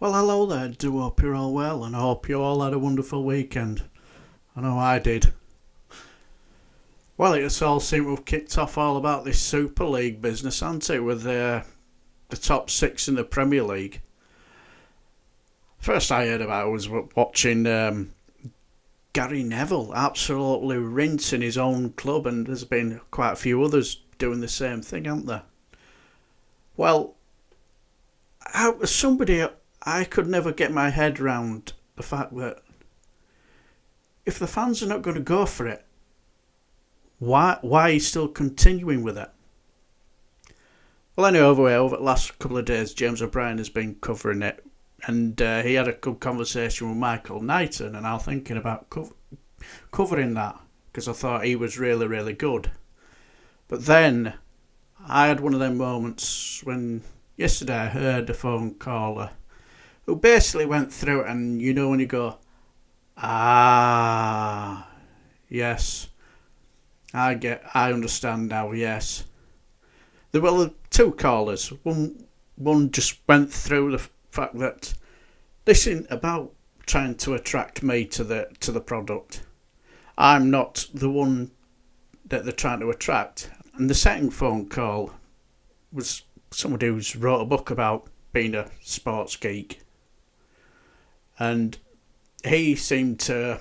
Well, hello there. Do hope you're all well, and I hope you all had a wonderful weekend. I know I did. Well, it's all seemed to have kicked off all about this Super League business, hasn't it, with the top six in the Premier League. First I heard about it was watching Gary Neville absolutely rinsing his own club, and there's been quite a few others doing the same thing, haven't there? Well, as somebody, I could never get my head round the fact that if the fans are not going to go for it, why are you still continuing with it? Well, anyway, over the last couple of days, James O'Brien has been covering it, and he had a good conversation with Michael Knighton, and I was thinking about covering that because I thought he was really, really good. But then I had one of them moments when yesterday I heard a phone caller who basically went through it, and you know when you go, yes, I understand now, yes. There were two callers. One just went through the fact that this isn't about trying to attract me to the product. I'm not the one that they're trying to attract. And the second phone call was somebody who's wrote a book about being a sports geek. And he seemed to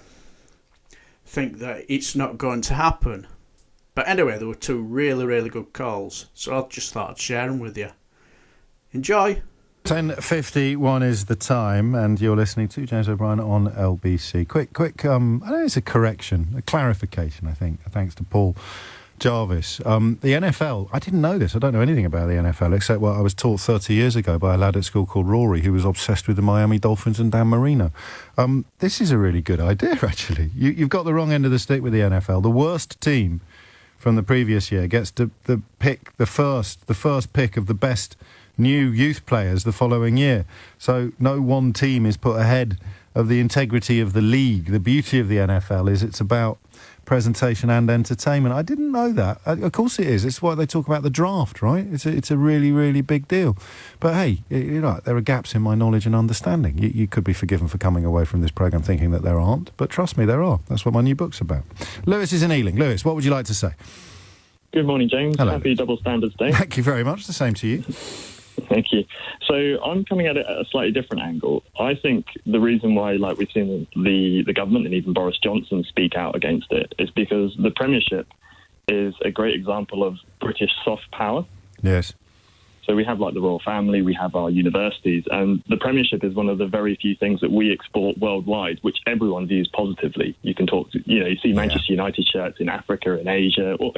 think that it's not going to happen. But anyway, there were two really, really good calls, so I just thought I'd share them with you. Enjoy. 10:51 is the time, and you're listening to James O'Brien on LBC. Quick, I don't know, it's a correction, a clarification, I think, thanks to Paul Jarvis. The NFL, I didn't know this. I don't know anything about the NFL, except what I was taught 30 years ago by a lad at school called Rory, who was obsessed with the Miami Dolphins and Dan Marino. This is a really good idea, actually. You've got the wrong end of the stick with the NFL. The worst team from the previous year gets the first pick of the best new youth players the following year. So no one team is put ahead of the integrity of the league. The beauty of the NFL is it's about presentation and entertainment. I didn't know that. Of course it is. It's why they talk about the draft, right? It's a really, really big deal. But hey, you know, there are gaps in my knowledge and understanding. You could be forgiven for coming away from this programme thinking that there aren't, but trust me, there are. That's what my new book's about. Lewis is in Ealing. Lewis, what would you like to say? Good morning, James. Hello. Happy Double Standards Day. Thank you very much. The same to you. Thank you. So I'm coming at it at a slightly different angle. I think the reason why, like, we've seen the government and even Boris Johnson speak out against it is because the Premiership is a great example of British soft power. Yes. So we have, like, the royal family, we have our universities, and the Premiership is one of the very few things that we export worldwide, which everyone views positively. You can talk to, you see Manchester United shirts in Africa and Asia, or,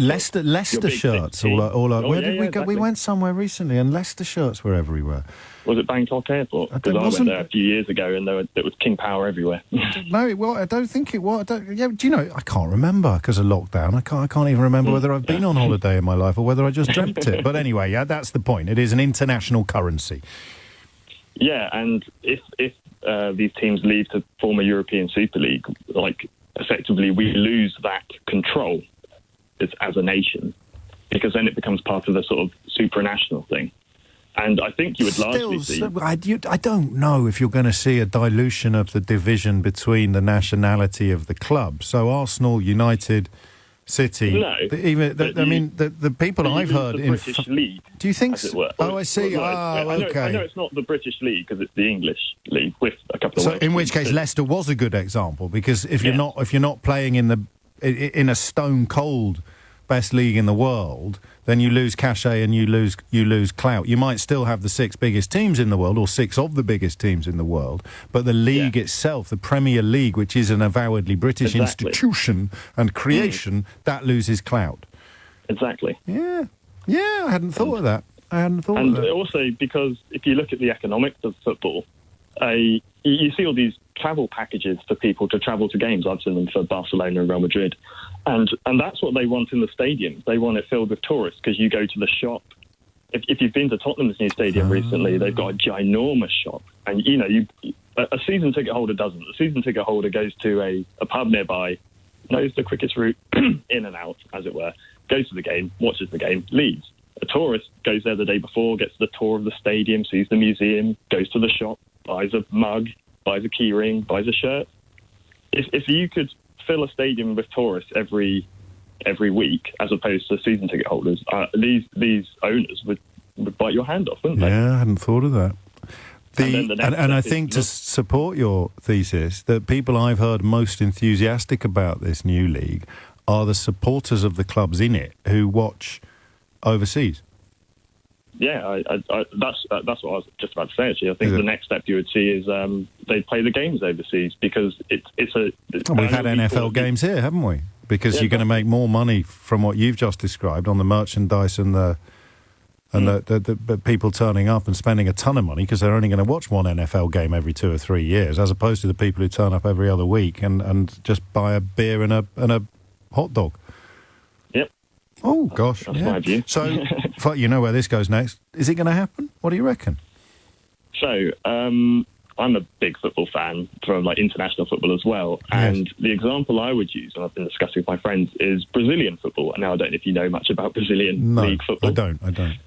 Leicester shirts all over. Where did we go? Exactly. We went somewhere recently, and Leicester shirts were everywhere. Was it Bangkok Airport? Because I went there a few years ago, and there was King Power everywhere. No, well, I don't think it was. Do you know? I can't remember because of lockdown. I can't even remember whether I've been on holiday in my life or whether I just dreamt it. But anyway, yeah, that's the point. It is an international currency. Yeah, and if these teams leave to form a European Super League, like, effectively we lose that control as a nation, because then it becomes part of a sort of supranational thing. And I think you would largely see... I don't know if you're going to see a dilution of the division between the nationality of the club. So Arsenal, United, City... No. The people I've heard... The British League. Do you think so? Oh, I see. Okay. I know it's not the British League because it's the English League with a couple of... So in which case Leicester was a good example, because if you're not playing in a stone cold best league in the world, then you lose cachet and you lose clout. You might still have the six biggest teams in the world, or six of the biggest teams in the world, but the league itself, the Premier League, which is an avowedly British institution and creation, that loses clout. Exactly. Yeah, I hadn't thought of that. And also, because if you look at the economics of football, you see all these travel packages for people to travel to games. I've seen them for Barcelona and Real Madrid. And that's what they want in the stadiums. They want it filled with tourists, because you go to the shop. If you've been to Tottenham's new stadium recently, they've got a ginormous shop. And, a season ticket holder doesn't. A season ticket holder goes to a pub nearby, knows the quickest route in and out, as it were, goes to the game, watches the game, leaves. A tourist goes there the day before, gets the tour of the stadium, sees the museum, goes to the shop, buys a mug, buys a key ring, buys a shirt. If you could fill a stadium with tourists every week, as opposed to season ticket holders, these owners would bite your hand off, wouldn't they? Yeah, I hadn't thought of that. And I step think is- to support your thesis, that people I've heard most enthusiastic about this new league are the supporters of the clubs in it who watch overseas. Yeah, that's what I was just about to say. Actually, I think Is it? the next step you would see is they play the games overseas, because it's a. Well, we've had NFL games here, haven't we? Because Yeah, you're going to make more money from what you've just described on the merchandise and the people turning up and spending a ton of money because they're only going to watch one NFL game every 2 or 3 years, as opposed to the people who turn up every other week and just buy a beer and a hot dog. Yep. Oh gosh, That's yeah. my view. So, you know where this goes next. Is it going to happen? What do you reckon? So, I'm a big football fan from international football as well. Yes. And the example I would use, and I've been discussing with my friends, is Brazilian football. Now, I don't know if you know much about Brazilian No, league football. I don't.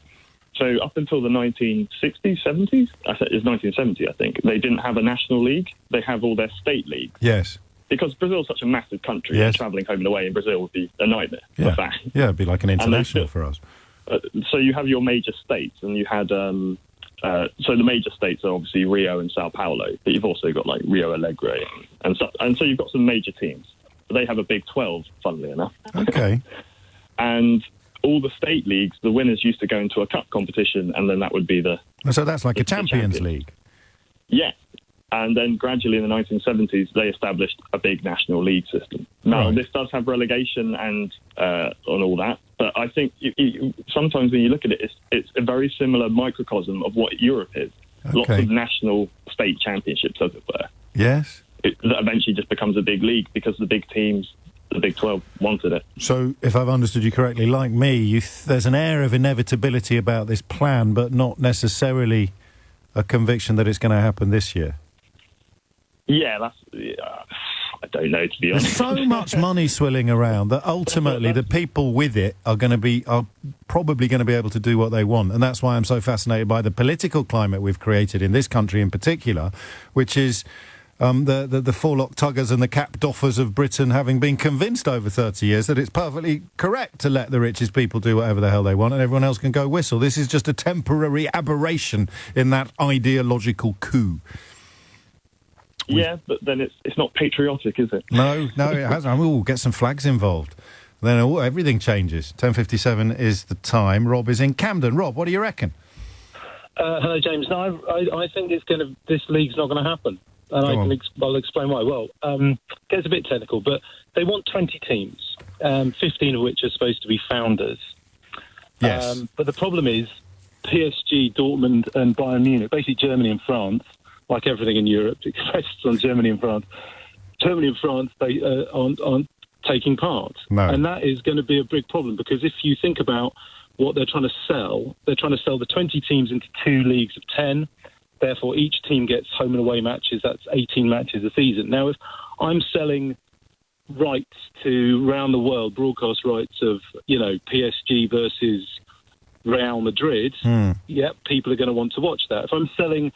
So up until the 1960s, 70s, it's 1970, I think, they didn't have a national league. They have all their state leagues. Yes. Because Brazil's such a massive country, Yes. travelling home and away in Brazil would be a nightmare Yeah. for fans. Yeah, it'd be like an international still- for us. So you have your major states, and you had so the major states are obviously Rio and Sao Paulo, but you've also got Rio Alegre, and so you've got some major teams. They have a Big 12, funnily enough, Okay. and all the state leagues, the winners used to go into a cup competition, and then that would be the So that's like a It's the Champions champion. League. yeah. And then gradually in the 1970s, they established a big national league system. Now, Right. this does have relegation and on all that, but I think sometimes when you look at it, it's a very similar microcosm of what Europe is. Lots Okay. of national state championships, as it were. Yes. That eventually just becomes a big league because the big teams, the Big 12, wanted it. So, if I've understood you correctly, like me, there's an air of inevitability about this plan, but not necessarily a conviction that it's going to happen this year. Yeah, I don't know, to be There's honest. so much money swilling around that ultimately the people with it are probably going to be able to do what they want, and that's why I'm so fascinated by the political climate we've created in this country in particular, which is the forelock tuggers and the cap doffers of Britain having been convinced over 30 years that it's perfectly correct to let the richest people do whatever the hell they want and everyone else can go whistle. This is just a temporary aberration in that ideological coup. Yeah, but then it's not patriotic, is it? No, it hasn't. We'll get some flags involved. Then everything changes. 10:57 is the time. Rob is in Camden. Rob, what do you reckon? Hello, James. No, I think this league's not going to happen, and Go on. I'll explain why. Well, gets a bit technical, but they want 20 teams, 15 of which are supposed to be founders. Yes. But the problem is PSG, Dortmund, and Bayern Munich, basically Germany and France, like everything in Europe, it rests on Germany and France. Germany and France, they aren't taking part. No. And that is going to be a big problem, because if you think about what they're trying to sell the 20 teams into 2 leagues of 10. Therefore, each team gets home and away matches. That's 18 matches a season. Now, if I'm selling rights to round the world, broadcast rights of, PSG versus Real Madrid, people are going to want to watch that. If I'm selling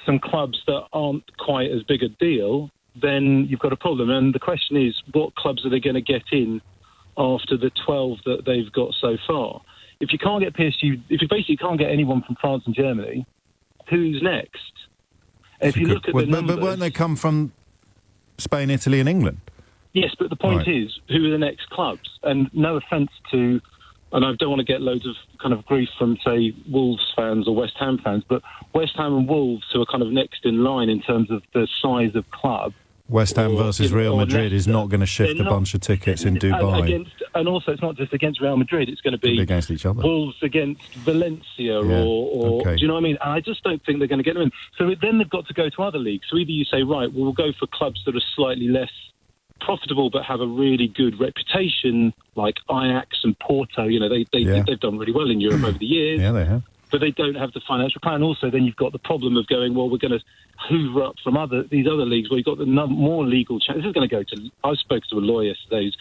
some clubs that aren't quite as big a deal, then you've got a problem. And the question is, what clubs are they going to get in after the 12 that they've got so far? If you can't get PSG, if you basically can't get anyone from France and Germany, who's next? If you look at the numbers... But won't they come from Spain, Italy and England? Yes, but the point Right. is, who are the next clubs? And no offence to... And I don't want to get loads of kind of grief from, say, Wolves fans or West Ham fans, but West Ham and Wolves, who are kind of next in line in terms of the size of club... West Ham versus Real Madrid is not going to shift They're a not- bunch of tickets in Dubai. And also, it's not just against Real Madrid, it's going to be Against each other. Wolves against Valencia Yeah, or okay. do you know what I mean? And I just don't think they're going to get them in. So then they've got to go to other leagues. So either you say, right, we'll go for clubs that are slightly less profitable but have a really good reputation, like Ajax and Porto. They've done really well in Europe over the years. Yeah, they have. But they don't have the financial plan. Also, then you've got the problem of going, well, we're going to hoover up from these other leagues where you've got the more legal chance. This is going to go to... I spoke to a lawyer yesterday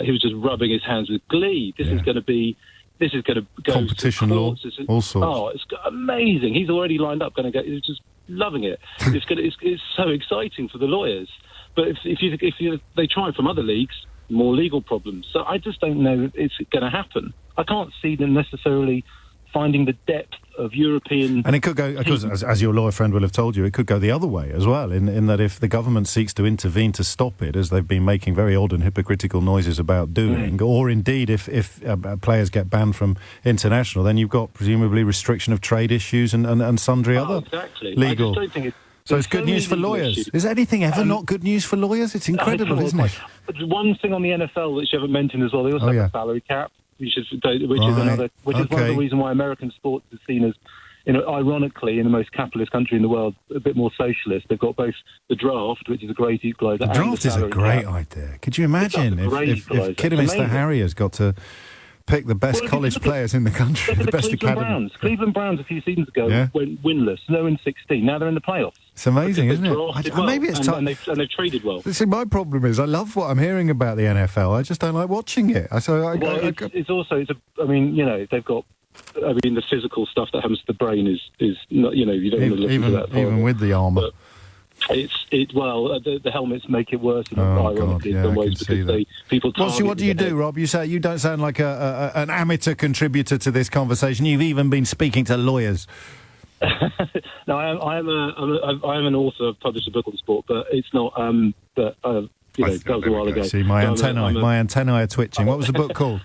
he was just rubbing his hands with glee. This is going to be this is going to go competition to law, courts. all sorts. Oh, it's amazing. He's already lined up. He's just loving it. It's so exciting for the lawyers. But if they try from other leagues, more legal problems. So I just don't know if it's going to happen. I can't see them necessarily finding the depth of European... And it could go, because as your lawyer friend will have told you, it could go the other way as well, in that if the government seeks to intervene to stop it, as they've been making very odd and hypocritical noises about doing, or indeed if players get banned from international, then you've got presumably restriction of trade issues and sundry other legal... I just don't think so it's good news for lawyers. Issues. Is anything ever not good news for lawyers? It's incredible, isn't it? One thing on the NFL which you haven't mentioned as well, they also have a salary cap, which is one of the reasons why American sports is seen as, ironically, in the most capitalist country in the world, a bit more socialist. They've got both the draft, which is a great equaliser. The draft is a great idea. Could you imagine if Kidderminster Harriers got to pick the best college players in the country, the best academy? Cleveland Browns a few seasons ago went winless, 0-16. Now they're in the playoffs. It's amazing, isn't it? Maybe it's time. And they've traded well. See, my problem is I love what I'm hearing about the NFL. I just don't like watching it. They've got. The physical stuff that happens to the brain is not. You don't want to listen to that. Even with the armour. The helmets make it worse, ironically, in some ways, because people. What do you do, Rob? You say you don't sound like an amateur contributor to this conversation. You've even been speaking to lawyers. No, I am an author. I've published a book on sport, but it's not. That was a while ago. See, my antennae are twitching. What was the book called?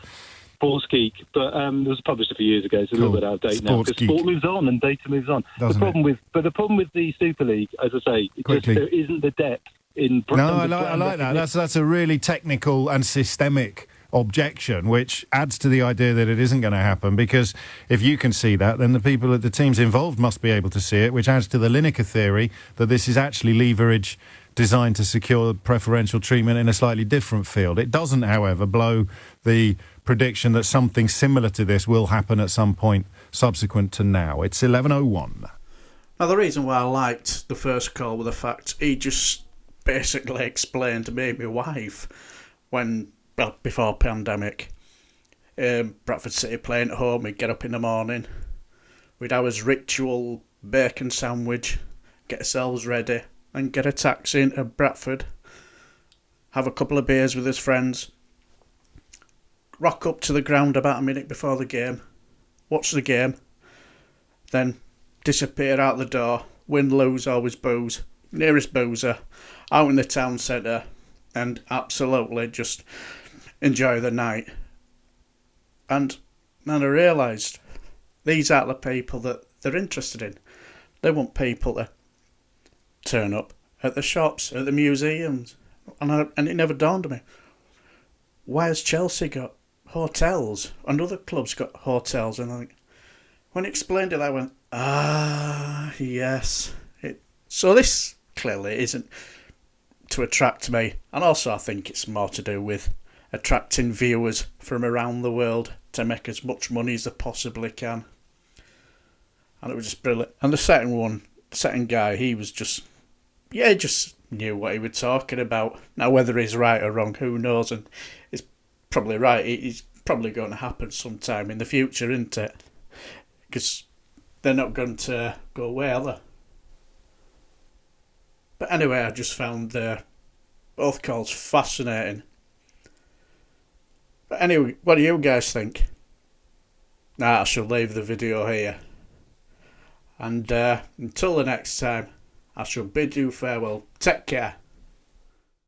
Sports Geek, but it was published a few years ago, so a little bit out of date now. Because sport moves on and data moves on. The problem with the Super League, as I say, there isn't the depth in. No, I like that. That's a really technical and systemic objection, which adds to the idea that it isn't going to happen, because if you can see that, then the teams involved must be able to see it, which adds to the Lineker theory that this is actually leverage designed to secure preferential treatment in a slightly different field. It doesn't, however, blow the prediction that something similar to this will happen at some point subsequent to now. It's 11:01. Now, the reason why I liked the first call was the fact he just basically explained to me, my wife, before pandemic, Bradford City playing at home, we'd get up in the morning, we'd have his ritual bacon sandwich, get ourselves ready, and get a taxi into Bradford, have a couple of beers with his friends, rock up to the ground about a minute before the game, watch the game, then disappear out the door, win, lose, always booze, nearest boozer, out in the town centre, and absolutely just enjoy the night. And then I realised these aren't the people that they're interested in. They want people to turn up at the shops, at the museums. And it never dawned on me. Why has Chelsea got hotels and other clubs got hotels? And when he explained it, I went, yes. So this clearly isn't to attract me. And also I think it's more to do with attracting viewers from around the world to make as much money as they possibly can. And it was just brilliant. And the second guy, he was just knew what he was talking about. Now, whether he's right or wrong, who knows? And he's probably right. It's probably going to happen sometime in the future, isn't it? Because they're not going to go away, are they? But anyway, I just found both calls fascinating. But anyway, what do you guys think? I shall leave the video here. And until the next time, I shall bid you farewell. Take care.